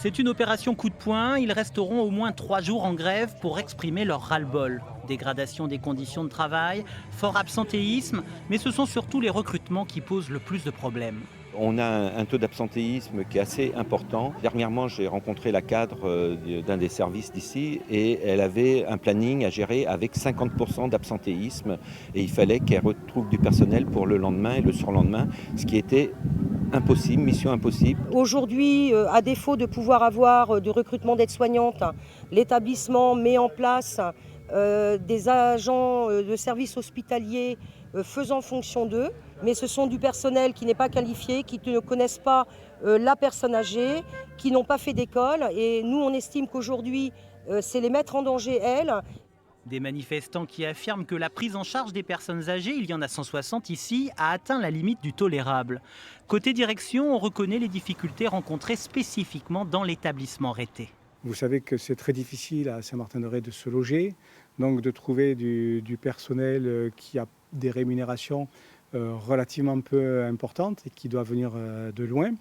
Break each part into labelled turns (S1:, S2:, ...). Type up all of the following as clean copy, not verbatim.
S1: C'est une opération coup de poing. Ils resteront au moins 3 jours en grève pour exprimer leur ras-le-bol. Dégradation des conditions de travail, fort absentéisme, mais ce sont surtout les recrutements qui posent le plus de problèmes.
S2: On a un taux d'absentéisme qui est assez important. Dernièrement, j'ai rencontré la cadre d'un des services d'ici et elle avait un planning à gérer avec 50% d'absentéisme et il fallait qu'elle retrouve du personnel pour le lendemain et le surlendemain, ce qui était impossible, mission impossible.
S3: Aujourd'hui, à défaut de pouvoir avoir de recrutement d'aides-soignantes, l'établissement met en place des agents de services hospitaliers faisant fonction d'eux, mais ce sont du personnel qui n'est pas qualifié, qui ne connaissent pas la personne âgée, qui n'ont pas fait d'école. Et nous, on estime qu'aujourd'hui, c'est les mettre en danger, elles.
S1: Des manifestants qui affirment que la prise en charge des personnes âgées, il y en a 160 ici, a atteint la limite du tolérable. Côté direction, on reconnaît les difficultés rencontrées spécifiquement dans l'établissement Rété.
S4: Vous savez que c'est très difficile à Saint-Martin-de-Ré de se loger, donc de trouver du personnel qui a des rémunérations relativement peu importantes et qui doit venir de loin,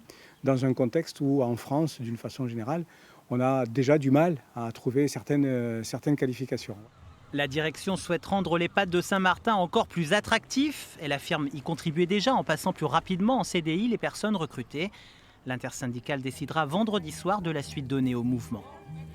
S4: dans un contexte où en France, d'une façon générale, on a déjà du mal à trouver certaines qualifications.
S1: La direction souhaite rendre l'EHPAD de Saint-Martin encore plus attractif. Elle affirme y contribuer déjà en passant plus rapidement en CDI les personnes recrutées. L'intersyndicale décidera vendredi soir de la suite donnée au mouvement.